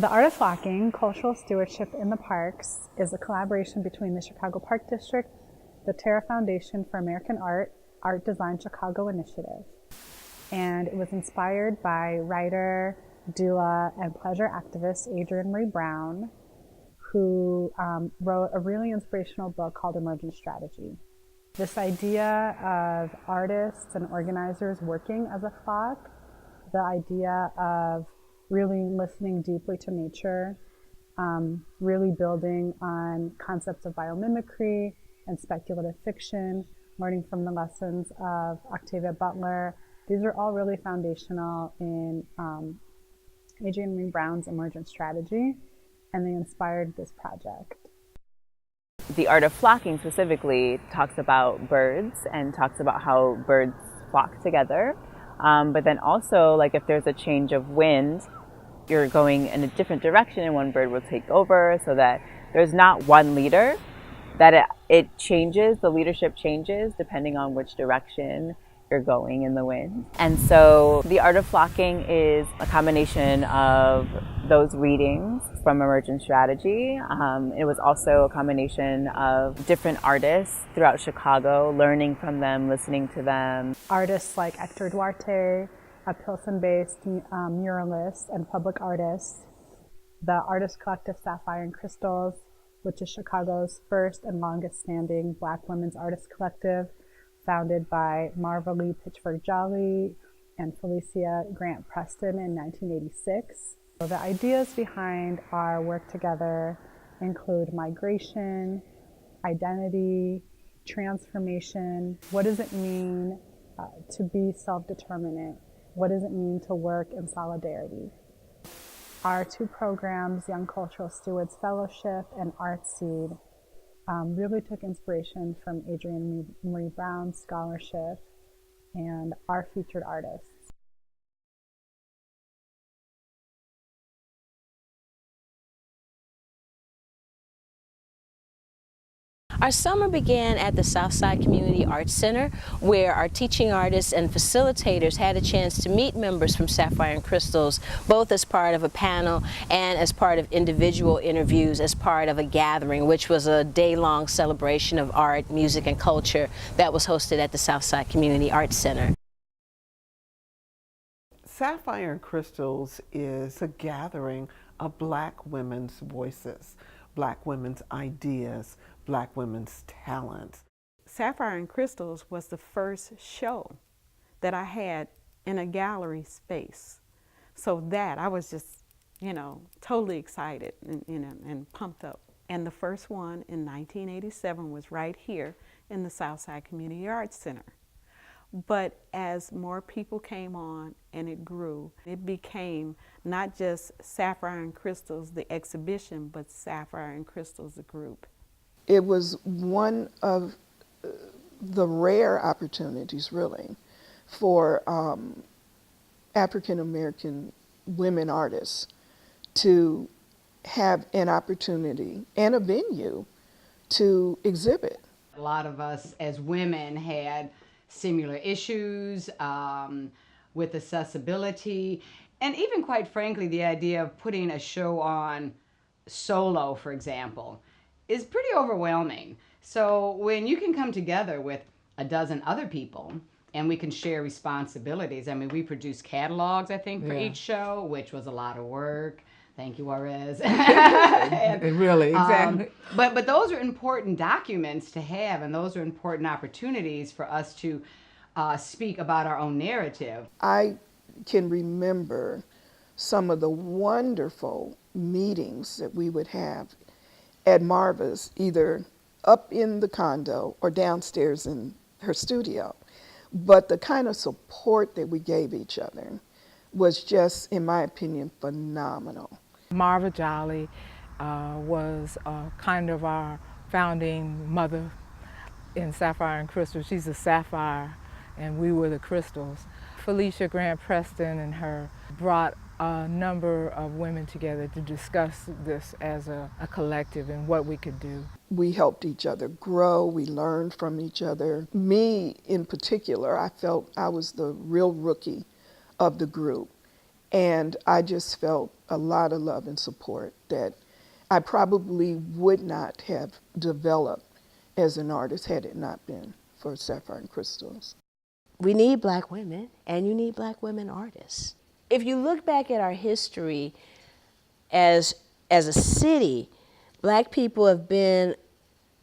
The Art of Flocking, Cultural Stewardship in the Parks, is a collaboration between the Chicago Park District, the Terra Foundation for American Art, Art Design Chicago Initiative. And it was inspired by writer, doula, and pleasure activist Adrienne Maree Brown, who wrote a really inspirational book called Emergent Strategy. This idea of artists and organizers working as a flock, the idea of really listening deeply to nature, really building on concepts of biomimicry and speculative fiction, learning from the lessons of Octavia Butler. These are all really foundational in Adrienne Maree Brown's Emergent Strategy, and they inspired this project. The Art of Flocking specifically talks about birds and talks about how birds flock together. But then also, like if there's a change of wind, you're going in a different direction and one bird will take over, so that there's not one leader, that it changes, the leadership changes depending on which direction you're going in the wind. And so the Art of Flocking is a combination of those readings from Emergent Strategy. It was also a combination of different artists throughout Chicago, learning from them, listening to them. Artists like Hector Duarte, a Pilsen-based muralist and public artist, the artist collective Sapphire and Crystals, which is Chicago's first and longest standing Black women's artist collective, founded by Marva Lee Pitchford Jolly and Felicia Grant Preston in 1986. So the ideas behind our work together include migration, identity, transformation. What does it mean to be self-determinate? What does it mean to work in solidarity? Our two programs, Young Cultural Stewards Fellowship and Artseed, really took inspiration from Adrienne Maree Brown's scholarship and our featured artists. Our summer began at the Southside Community Arts Center, where our teaching artists and facilitators had a chance to meet members from Sapphire and Crystals, both as part of a panel and as part of individual interviews as part of a gathering, which was a day-long celebration of art, music, and culture that was hosted at the Southside Community Arts Center. Sapphire and Crystals is a gathering of Black women's voices, Black women's ideas, Black women's talents. Sapphire and Crystals was the first show that I had in a gallery space. So that, I was just, totally excited and pumped up. And the first one in 1987 was right here in the Southside Community Arts Center. But as more people came on and it grew, it became not just Sapphire and Crystals, the exhibition, but Sapphire and Crystals, the group. It was one of the rare opportunities, really, for African American women artists to have an opportunity and a venue to exhibit. A lot of us as women had similar issues with accessibility, and even quite frankly, the idea of putting a show on solo, for example, is pretty overwhelming. So when you can come together with a dozen other people and we can share responsibilities. I mean, we produced catalogs, I think, for each show, which was a lot of work. Thank you, Juarez. Really, exactly. But those are important documents to have, and those are important opportunities for us to speak about our own narrative. I can remember some of the wonderful meetings that we would have at Marva's, either up in the condo or downstairs in her studio. But the kind of support that we gave each other was just, in my opinion, phenomenal. Marva Jolly was kind of our founding mother in Sapphire and Crystals. She's a sapphire and we were the crystals. Felicia Grant Preston and her brought a number of women together to discuss this as a collective and what we could do. We helped each other grow, we learned from each other. Me in particular, I felt I was the real rookie of the group. And I just felt a lot of love and support that I probably would not have developed as an artist had it not been for Sapphire and Crystals. We need black women, and you need black women artists. If you look back at our history as a city, black people have been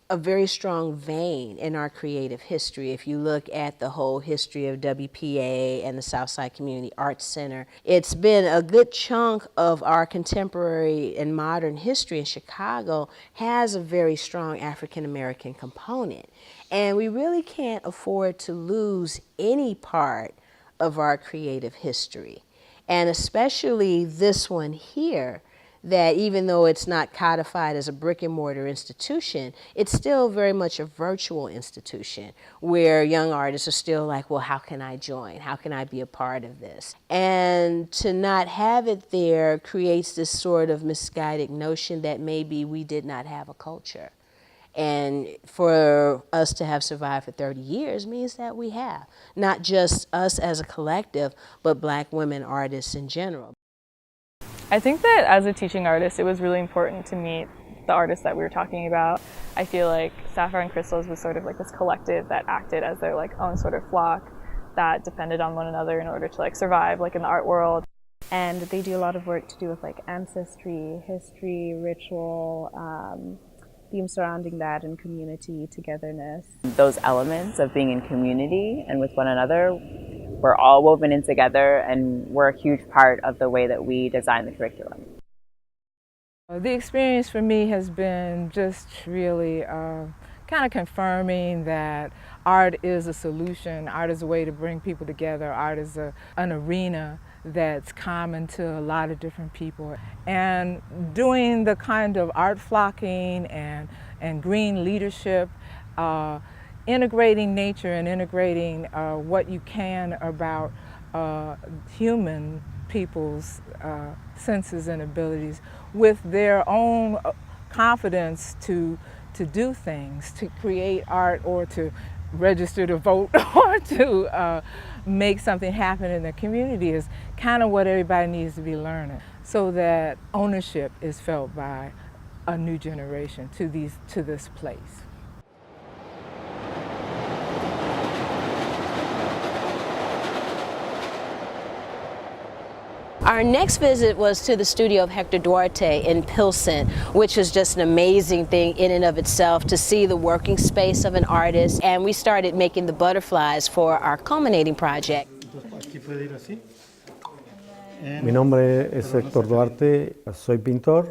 a very strong vein in our creative history. If you look at the whole history of WPA and the Southside Community Arts Center, it's been a good chunk of our contemporary and modern history in Chicago has a very strong African American component. And we really can't afford to lose any part of our creative history. And especially this one here, that even though it's not codified as a brick and mortar institution, it's still very much a virtual institution where young artists are still like, well, how can I join? How can I be a part of this? And to not have it there creates this sort of misguided notion that maybe we did not have a culture. And for us to have survived for 30 years means that we have, not just us as a collective, but black women artists in general. I think that as a teaching artist, it was really important to meet the artists that we were talking about. I feel like Sapphire and Crystals was sort of like this collective that acted as their like own sort of flock that depended on one another in order to like survive like in the art world. And they do a lot of work to do with like ancestry, history, ritual, themes surrounding that, and community togetherness. Those elements of being in community and with one another, we're all woven in together, and we're a huge part of the way that we design the curriculum. The experience for me has been just really kind of confirming that art is a solution, art is a way to bring people together, art is an arena that's common to a lot of different people. And doing the kind of art flocking and green leadership, integrating nature and integrating what you can about human people's senses and abilities with their own confidence to do things, to create art or to register to vote or to make something happen in the community is kind of what everybody needs to be learning, so that ownership is felt by a new generation to this place. Our next visit was to the studio of Hector Duarte in Pilsen, which was just an amazing thing in and of itself to see the working space of an artist. And we started making the butterflies for our culminating project. Mi nombre es Héctor Duarte, soy pintor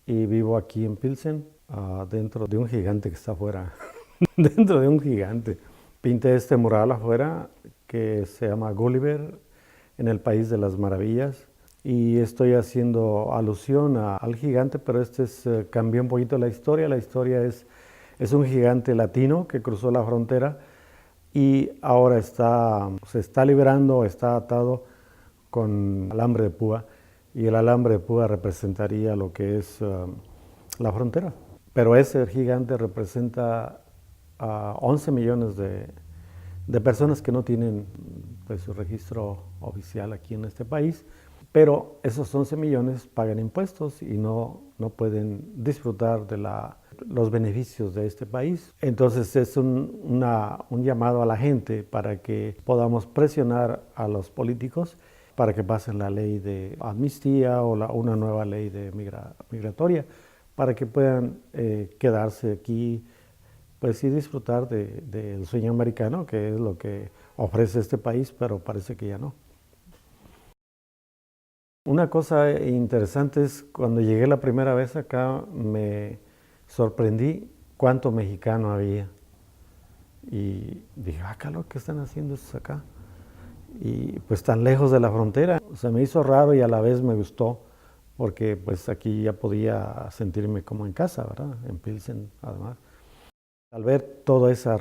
y vivo aquí en Pilsen, dentro de un gigante que está afuera, dentro de un gigante. Pinté este mural afuera que se llama Gulliver en el País de las Maravillas, y estoy haciendo alusión al gigante, pero cambió un poquito la historia. La historia es un gigante latino que cruzó la frontera y ahora se está liberando, está atado con alambre de púa, y el alambre de púa representaría lo que es la frontera. Pero ese gigante representa a 11 millones de personas que no tienen pues, su registro oficial aquí en este país, pero esos 11 millones pagan impuestos y no pueden disfrutar de los beneficios de este país. Entonces es un llamado a la gente para que podamos presionar a los políticos para que pasen la ley de amnistía o una nueva ley de migratoria, para que puedan quedarse aquí pues sí disfrutar del sueño americano, que es lo que ofrece este país, pero parece que ya no. Una cosa interesante es cuando llegué la primera vez acá, me sorprendí cuánto mexicano había. Y dije, lo que están haciendo estos acá. Y pues tan lejos de la frontera, se me hizo raro y a la vez me gustó, porque pues aquí ya podía sentirme como en casa, ¿verdad? En Pilsen, además. Al ver toda esa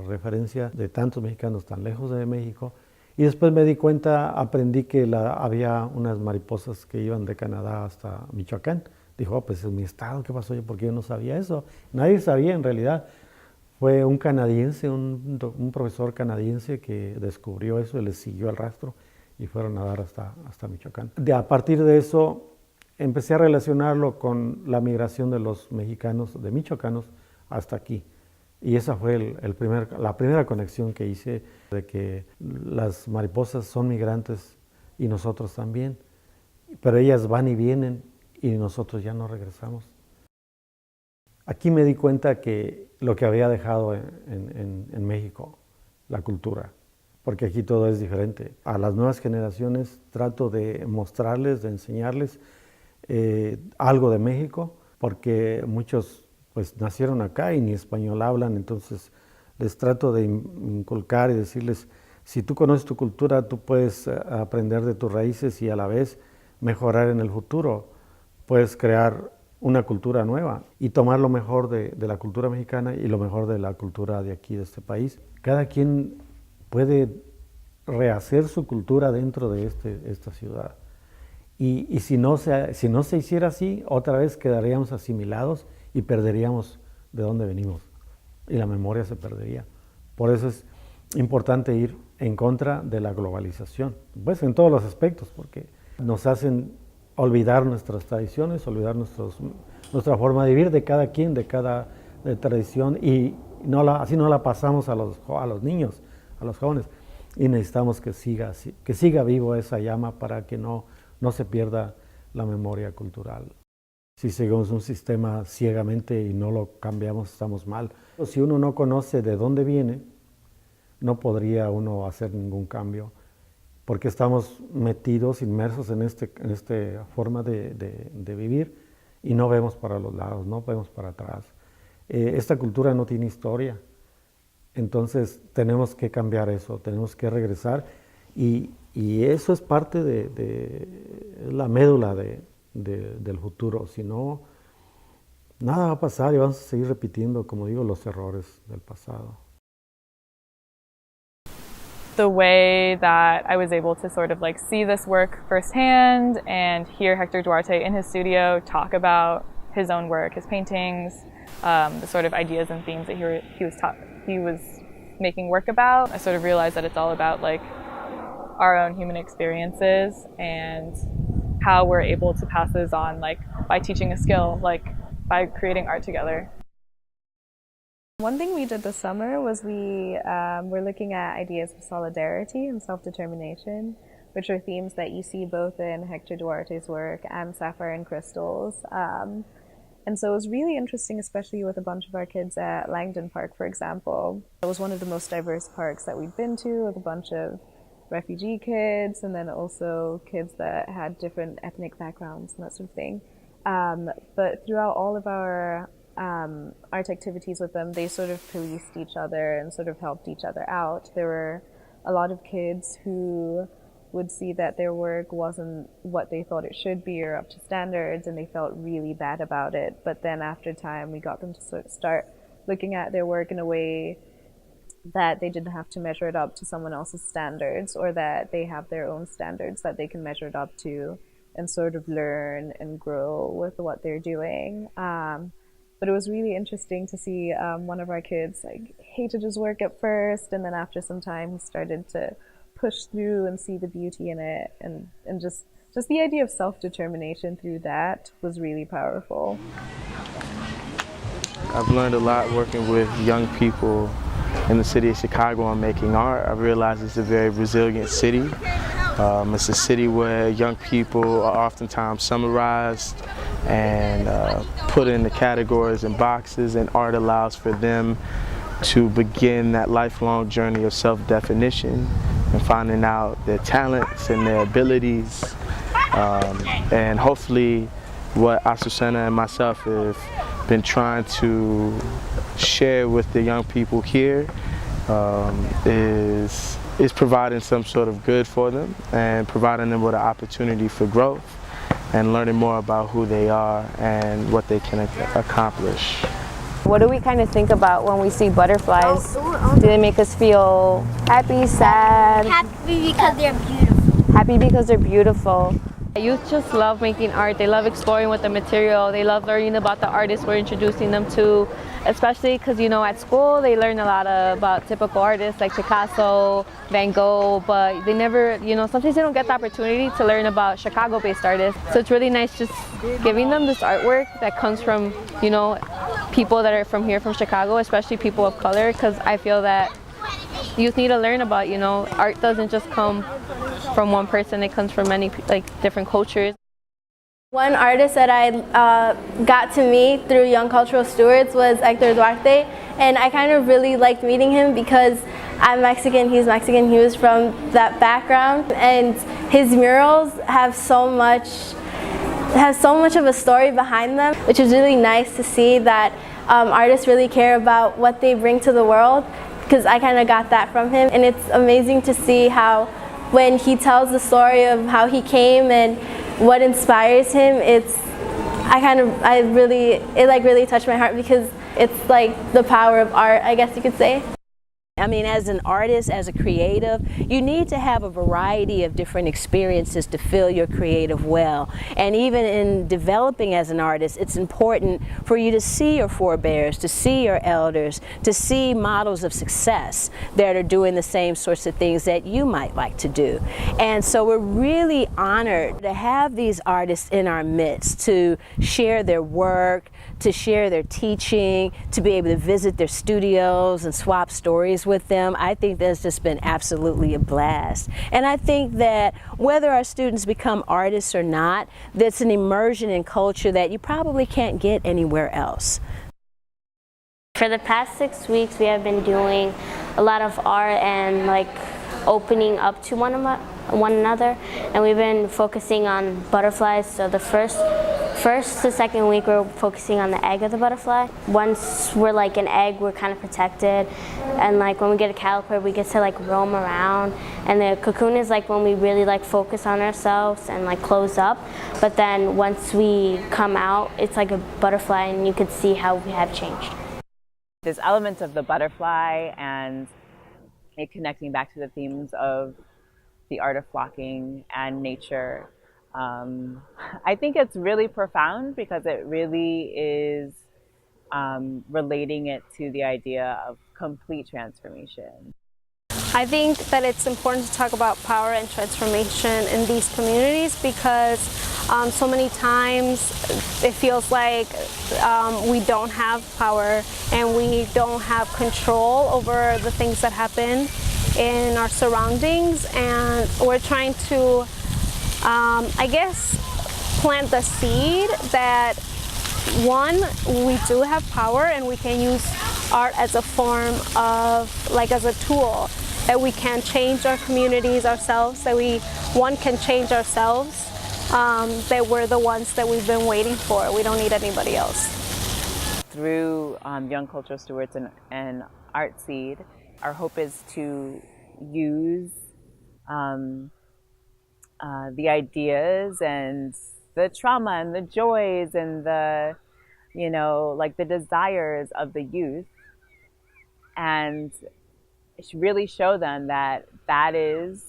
referencia de tantos mexicanos tan lejos de México, y después me di cuenta, aprendí que había unas mariposas que iban de Canadá hasta Michoacán. Dijo, pues en mi estado, ¿qué pasó yo? Porque yo no sabía eso. Nadie sabía en realidad. Fue un canadiense, un profesor canadiense que descubrió eso y le siguió el rastro. y fueron a dar hasta Michoacán. A partir de eso empecé a relacionarlo con la migración de los mexicanos, de michoacanos, hasta aquí. Y esa fue la primera conexión que hice, de que las mariposas son migrantes y nosotros también, pero ellas van y vienen y nosotros ya no regresamos. Aquí me di cuenta que lo que había dejado en México, la cultura, porque aquí todo es diferente. A las nuevas generaciones trato de mostrarles, de enseñarles algo de México, porque muchos pues nacieron acá y ni español hablan, entonces les trato de inculcar y decirles, si tú conoces tu cultura, tú puedes aprender de tus raíces y a la vez mejorar en el futuro. Puedes crear una cultura nueva y tomar lo mejor de la cultura mexicana y lo mejor de la cultura de aquí, de este país. Cada quien puede rehacer su cultura dentro de esta ciudad. Y si no se hiciera así, otra vez quedaríamos asimilados y perderíamos de dónde venimos. Y la memoria se perdería. Por eso es importante ir en contra de la globalización, pues en todos los aspectos, porque nos hacen olvidar nuestras tradiciones, olvidar nuestra forma de vivir de cada quien, de cada tradición, y así no la pasamos a los niños, a los jóvenes. Y necesitamos que siga vivo esa llama para que no se pierda la memoria cultural. Si seguimos un sistema ciegamente y no lo cambiamos, estamos mal. Si uno no conoce de dónde viene, no podría uno hacer ningún cambio, porque estamos metidos, inmersos en esta forma de vivir y no vemos para los lados, no vemos para atrás. Esta cultura no tiene historia, entonces tenemos que cambiar eso, tenemos que regresar y eso es parte de la médula del futuro. Si no, nada va a pasar y vamos a seguir repitiendo, como digo, los errores del pasado. The way that I was able to sort of like see this work firsthand and hear Hector Duarte in his studio talk about his own work, his paintings, the sort of ideas and themes that he was making work about, I sort of realized that it's all about like our own human experiences and how we're able to pass those on, like by teaching a skill, like by creating art together. One thing we did this summer was we were looking at ideas of solidarity and self-determination, which are themes that you see both in Hector Duarte's work and Sapphire and Crystals. And so it was really interesting, especially with a bunch of our kids at Langdon Park, for example. It was one of the most diverse parks that we'd been to, with a bunch of refugee kids and then also kids that had different ethnic backgrounds and that sort of thing. But throughout all of our art activities with them, they sort of policed each other and sort of helped each other out. There were a lot of kids who would see that their work wasn't what they thought it should be or up to standards, and they felt really bad about it. But then after time, we got them to sort of start looking at their work in a way that they didn't have to measure it up to someone else's standards, or that they have their own standards that they can measure it up to and sort of learn and grow with what they're doing. But it was really interesting to see one of our kids like hated his work at first, and then after some time he started to push through and see the beauty in it, and just the idea of self-determination through that was really powerful. I've learned a lot working with young people in the city of Chicago on making art. I realized it's a very resilient city. It's a city where young people are oftentimes summarized and put into categories and boxes, and art allows for them to begin that lifelong journey of self-definition and finding out their talents and their abilities. And hopefully what Azucena and myself have been trying to share with the young people here is providing some sort of good for them and providing them with an opportunity for growth and learning more about who they are and what they can accomplish. What do we kind of think about when we see butterflies? Do they make us feel happy, sad? Happy because they're beautiful. Happy because they're beautiful. Youth just love making art. They love exploring with the material. They love learning about the artists we're introducing them to, especially because, you know, at school they learn a lot about typical artists like Picasso, Van Gogh, but they never, you know, sometimes they don't get the opportunity to learn about Chicago-based artists. So it's really nice just giving them this artwork that comes from, you know, people that are from here, from Chicago, especially people of color, because I feel that youth need to learn about, you know, art doesn't just come from one person, it comes from many different cultures. One artist that I got to meet through Young Cultural Stewards was Hector Duarte, and I kind of really liked meeting him because I'm Mexican, he's Mexican, he was from that background, and his murals have so much of a story behind them, which is really nice to see that artists really care about what they bring to the world, because I kind of got that from him. And it's amazing to see how when he tells the story of how he came and what inspires him, it really touched my heart, because it's like the power of art, I guess you could say. I mean, as an artist, as a creative, you need to have a variety of different experiences to fill your creative well. And even in developing as an artist, it's important for you to see your forebears, to see your elders, to see models of success that are doing the same sorts of things that you might like to do. And so we're really honored to have these artists in our midst to share their work, to share their teaching, to be able to visit their studios and swap stories with them. I think that's just been absolutely a blast. And I think that whether our students become artists or not, that's an immersion in culture that you probably can't get anywhere else. For the past 6 weeks, we have been doing a lot of art and opening up to one another, and we've been focusing on butterflies. So the first to second week we're focusing on the egg of the butterfly. Once we're like an egg, we're kind of protected, and when we get a caterpillar, we get to roam around. And the cocoon is when we really focus on ourselves and close up. But then once we come out, it's like a butterfly, and you could see how we have changed. There's elements of the butterfly and it connecting back to the themes of the art of flocking and nature. I think it's really profound because it really is relating it to the idea of complete transformation. I think that it's important to talk about power and transformation in these communities because so many times it feels like we don't have power and we don't have control over the things that happen in our surroundings, and we're trying to, I guess, plant the seed that, one, we do have power and we can use art as a form of, as a tool, that we can change our communities ourselves, that one can change ourselves, that we're the ones that we've been waiting for. We don't need anybody else. Through Young Cultural Stewards and Art Seed, our hope is to use the ideas and the trauma and the joys and the, the desires of the youth, and really show them that that is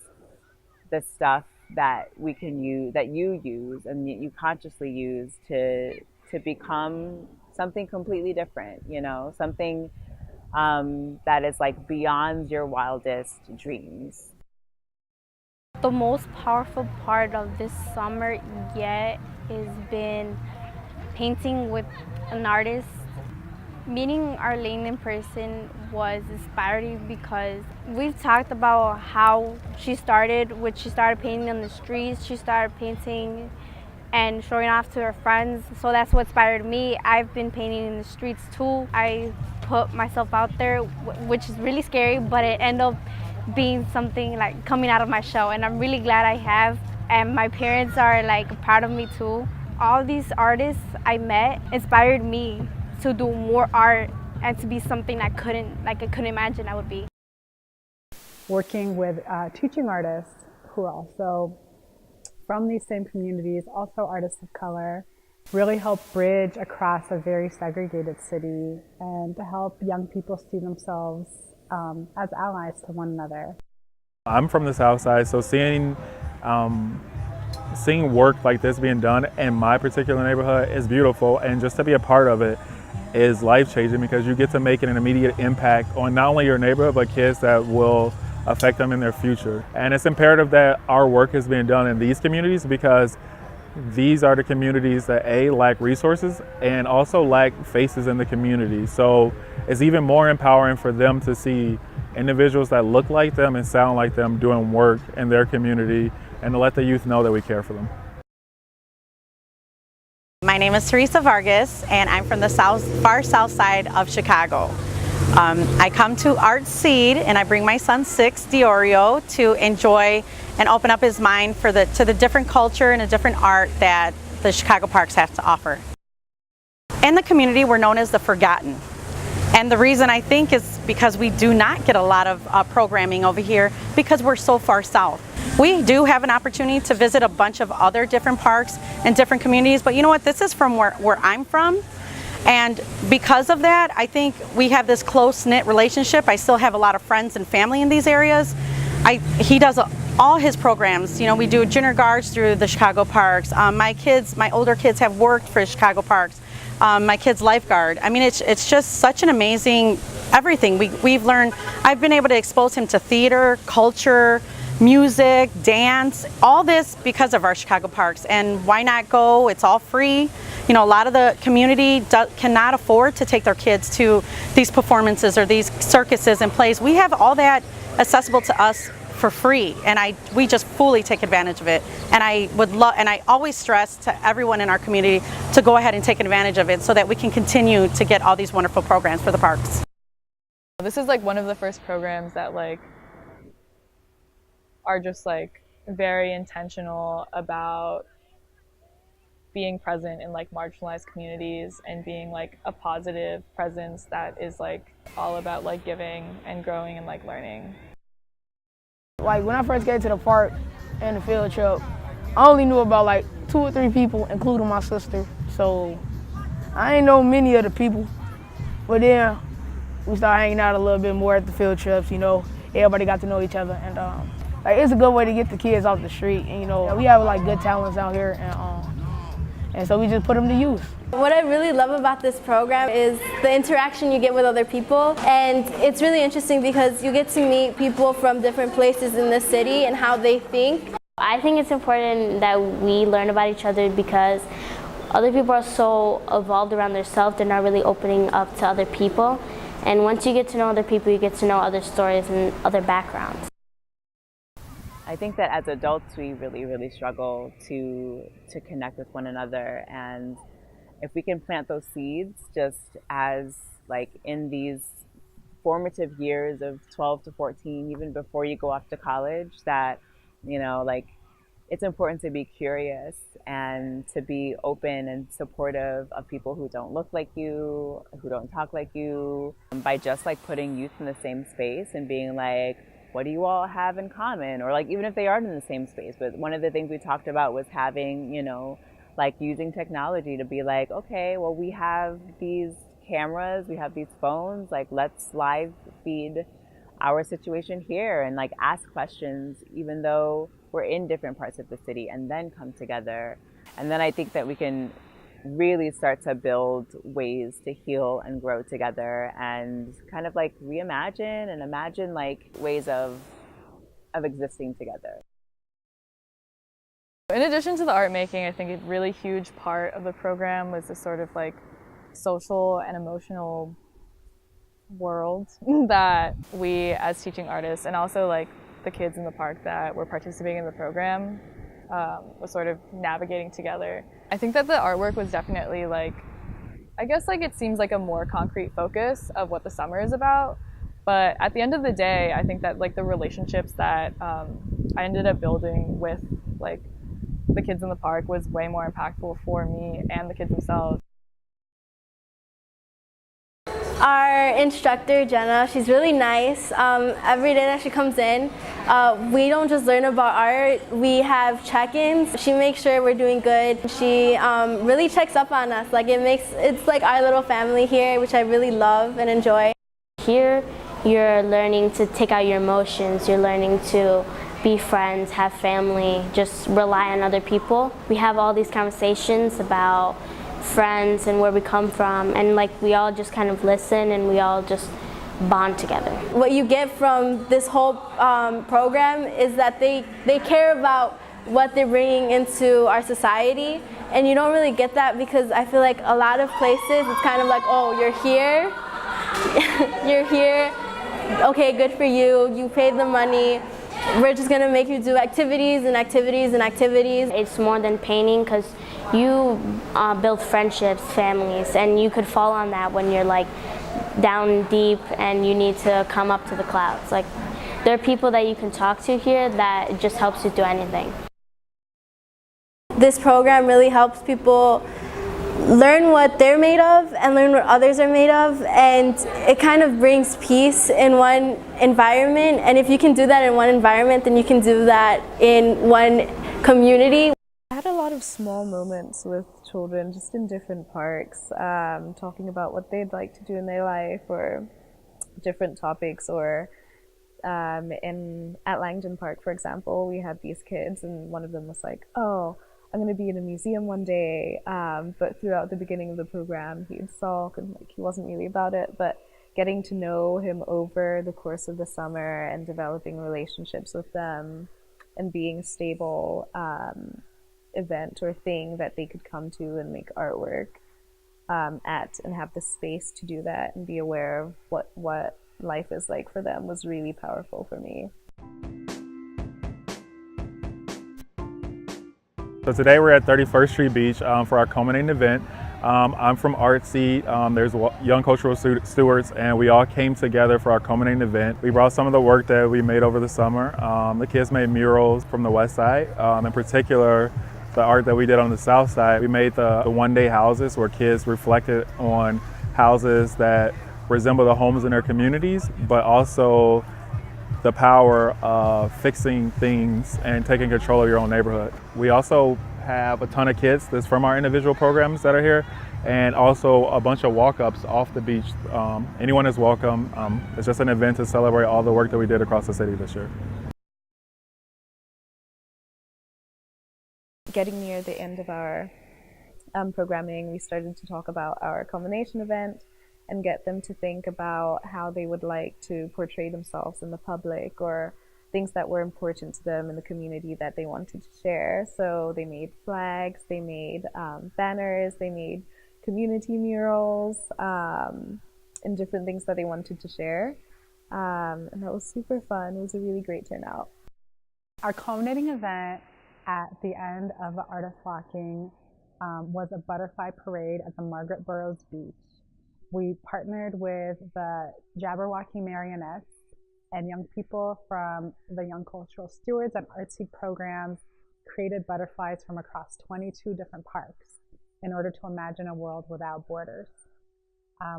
the stuff that we can use, that you use and you consciously use to become something completely different, something that is beyond your wildest dreams. The most powerful part of this summer yet has been painting with an artist. Meeting Arlene in person was inspiring because we've talked about how she started painting on the streets. She started painting and showing off to her friends. So that's what inspired me. I've been painting in the streets too. I put myself out there, which is really scary, but it ended up being something coming out of my shell, and I'm really glad I have. And my parents are proud of me too. All these artists I met inspired me to do more art and to be something I couldn't imagine I would be. Working with teaching artists who are also from these same communities, also artists of color, really help bridge across a very segregated city and to help young people see themselves as allies to one another. I'm from the South Side, so seeing seeing work like this being done in my particular neighborhood is beautiful, and just to be a part of it is life-changing because you get to make an immediate impact on not only your neighborhood but kids that will affect them in their future. And it's imperative that our work is being done in these communities because these are the communities that lack resources and also lack faces in the community. So it's even more empowering for them to see individuals that look like them and sound like them doing work in their community, and to let the youth know that we care for them. My name is Teresa Vargas, and I'm from the far south side of Chicago. I come to Art Seed, and I bring my son Six Diorio to enjoy and open up his mind to the different culture and the different art that the Chicago Parks have to offer. In the community, we're known as the Forgotten. And the reason I think is because we do not get a lot of programming over here because we're so far south. We do have an opportunity to visit a bunch of other different parks and different communities, but you know what, this is from where I'm from. And because of that, I think we have this close-knit relationship. I still have a lot of friends and family in these areas. He does all his programs. You know, we do junior guards through the Chicago Parks. My older kids have worked for Chicago Parks. My kid's lifeguard. I mean, it's just such an amazing everything. We've learned, I've been able to expose him to theater, culture, music, dance, all this because of our Chicago Parks. And why not go? It's all free. You know, a lot of the community cannot afford to take their kids to these performances or these circuses and plays. We have all that accessible to us for free, and we just fully take advantage of it. And I always stress to everyone in our community to go ahead and take advantage of it so that we can continue to get all these wonderful programs for the parks. This is like one of the first programs that are just very intentional about being present in marginalized communities and being a positive presence that is all about giving and growing and learning. When I first got to the park and the field trip, I only knew about 2 or 3 people, including my sister. So I ain't know many of the people. But then we started hanging out a little bit more at the field trips, you know. Everybody got to know each other, and it's a good way to get the kids off the street. And, you know, we have good talents out here, and so we just put them to use. What I really love about this program is the interaction you get with other people, and it's really interesting because you get to meet people from different places in the city and how they think. I think it's important that we learn about each other because other people are so evolved around themselves, they're not really opening up to other people. And once you get to know other people, you get to know other stories and other backgrounds. I think that as adults, we really struggle to connect with one another, and if we can plant those seeds just as in these formative years of 12 to 14, even before you go off to college, that, you know, it's important to be curious and to be open and supportive of people who don't look like you, who don't talk like you, by just putting youth in the same space and being what do you all have in common? Or even if they aren't in the same space. But one of the things we talked about was having, you know, using technology to be okay, well, we have these cameras, we have these phones, let's live feed our situation here and ask questions even though we're in different parts of the city, and then come together. And then I think that we can really start to build ways to heal and grow together and kind of reimagine and imagine ways of existing together. In addition to the art making, I think a really huge part of the program was this sort of social and emotional world that we as teaching artists, and also the kids in the park that were participating in the program, was sort of navigating together. I think that the artwork was definitely I guess it seems like a more concrete focus of what the summer is about. But at the end of the day, I think that the relationships that I ended up building with the kids in the park was way more impactful for me and the kids themselves. Our instructor, Jenna, she's really nice. Every day that she comes in, we don't just learn about art, we have check-ins. She makes sure we're doing good. She really checks up on us. It's our little family here, which I really love and enjoy. Here, you're learning to take out your emotions, you're learning to be friends, have family, just rely on other people. We have all these conversations about friends and where we come from, and like we all just kind of listen and we all just bond together. What you get from this whole program is that they care about what they're bringing into our society, and you don't really get that because I feel like a lot of places it's kind of like, oh, you're here, you're here, okay, good for you, you paid the money, we're just gonna make you do activities and activities and activities. It's more than painting because you build friendships, families, and you could fall on that when you're like down deep and you need to come up to the clouds. Like there are people that you can talk to here that it just helps you do anything. This program really helps people learn what they're made of and learn what others are made of, and it kind of brings peace in one environment, and if you can do that in one environment, then you can do that in one community. I had a lot of small moments with children just in different parks, talking about what they'd like to do in their life or different topics, or at Langdon Park, for example, we had these kids and one of them was like, oh, I'm going to be in a museum one day, but throughout the beginning of the program he'd sulk and like he wasn't really about it, but getting to know him over the course of the summer and developing relationships with them and being a stable event or thing that they could come to and make artwork at and have the space to do that and be aware of what life is like for them was really powerful for me. So today we're at 31st Street Beach for our culminating event. I'm from Artseed. There's Young Cultural Stewards, and we all came together for our culminating event. We brought some of the work that we made over the summer. The kids made murals from the west side. In particular, the art that we did on the south side. We made the one-day houses where kids reflected on houses that resemble the homes in their communities, but also the power of fixing things and taking control of your own neighborhood. We also have a ton of kids that's from our individual programs that are here, and also a bunch of walk-ups off the beach. Anyone is welcome. It's just an event to celebrate all the work that we did across the city this year. Getting near the end of our programming, we started to talk about our culmination event and get them to think about how they would like to portray themselves in the public or things that were important to them in the community that they wanted to share. So they made flags, they made banners, they made community murals, and different things that they wanted to share. And that was super fun. It was a really great turnout. Our culminating event at the end of the Art of Flocking was a butterfly parade at the Margaret Burroughs Beach. We partnered with the Jabberwocky Marionettes and young people from the Young Cultural Stewards and Artseed programs created butterflies from across 22 different parks in order to imagine a world without borders.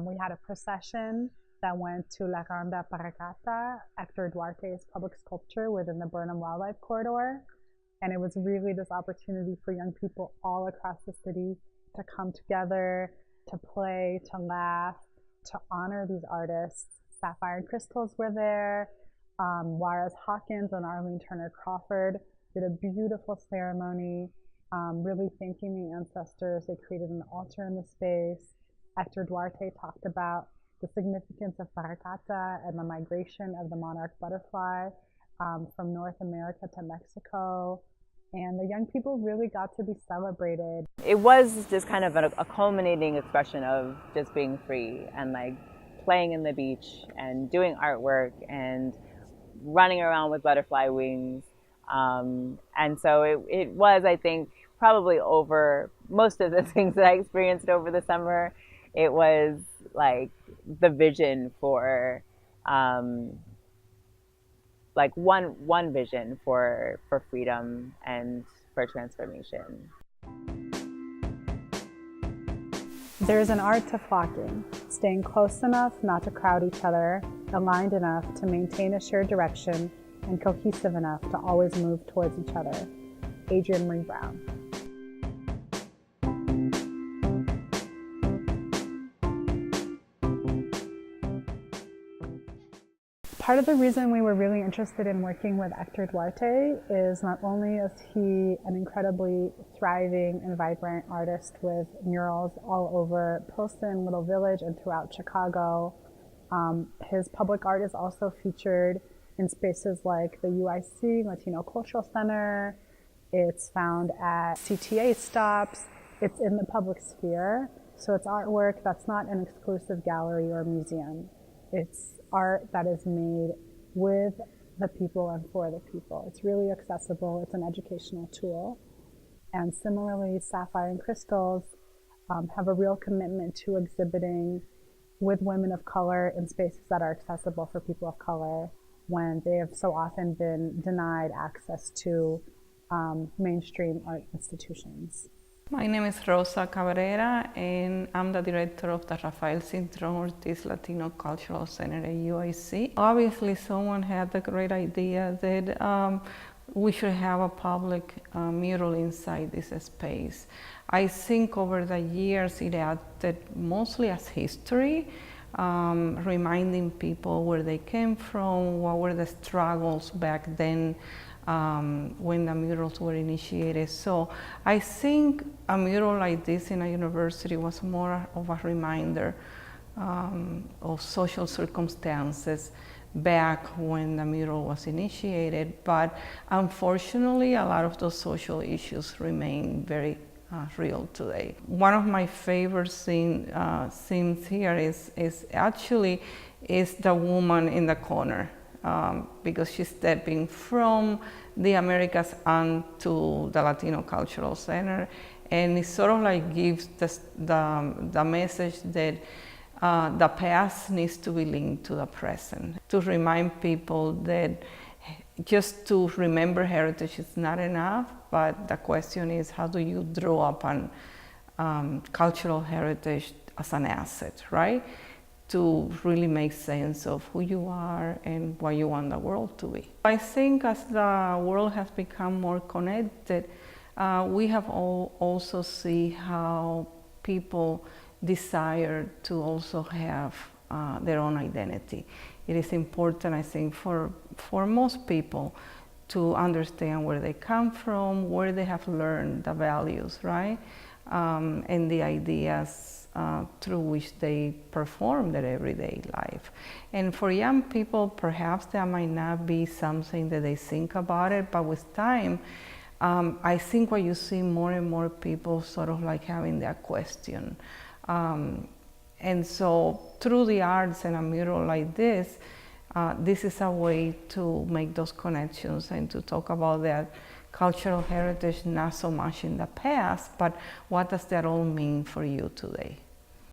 We had a procession that went to La Ronda Paracata, Hector Duarte's public sculpture within the Burnham Wildlife Corridor. And it was really this opportunity for young people all across the city to come together, to play, to laugh, to honor these artists. Sapphire and Crystals were there. Juarez Hawkins and Arlene Turner Crawford did a beautiful ceremony, really thanking the ancestors. They created an altar in the space. Hector Duarte talked about the significance of Paracata and the migration of the monarch butterfly from North America to Mexico. And the young people really got to be celebrated. It was just kind of a culminating expression of just being free and like playing in the beach and doing artwork and running around with butterfly wings. And so it was, I think, probably over most of the things that I experienced over the summer. It was like the vision for like one vision for freedom and for transformation. There's an art to flocking, staying close enough not to crowd each other, aligned enough to maintain a shared direction, and cohesive enough to always move towards each other. Adrienne Maree Brown. Part of the reason we were really interested in working with Hector Duarte is not only is he an incredibly thriving and vibrant artist with murals all over Pilsen, Little Village, and throughout Chicago, his public art is also featured in spaces like the UIC, Latino Cultural Center. It's found at CTA stops. It's in the public sphere. So it's artwork that's not an exclusive gallery or museum. It's art that is made with the people and for the people. It's really accessible. It's an educational tool. And similarly, Sapphire and Crystals have a real commitment to exhibiting with women of color in spaces that are accessible for people of color when they have so often been denied access to mainstream art institutions. My name is Rosa Cabrera, and I'm the director of the Rafael Cintron Ortiz Latino Cultural Center at UIC. Obviously, someone had the great idea that we should have a public mural inside this space. I think over the years it acted mostly as history, reminding people where they came from, what were the struggles back then, when the murals were initiated. So I think a mural like this in a university was more of a reminder of social circumstances back when the mural was initiated. But unfortunately, a lot of those social issues remain very real today. One of my favorite scenes here is actually the woman in the corner. Because she's stepping from the Americas onto the Latino Cultural Center, and it sort of like gives the message that the past needs to be linked to the present, to remind people that just to remember heritage is not enough, but the question is, how do you draw upon cultural heritage as an asset, right? To really make sense of who you are and what you want the world to be. I think as the world has become more connected, we have also see how people desire to also have their own identity. It is important, I think, for most people to understand where they come from, where they have learned the values, right? And the ideas through which they perform their everyday life. And for young people, perhaps that might not be something that they think about it, but with time, I think what you see more and more people sort of like having that question. And so through the arts and a mural like this, this is a way to make those connections and to talk about that cultural heritage, not so much in the past, but what does that all mean for you today?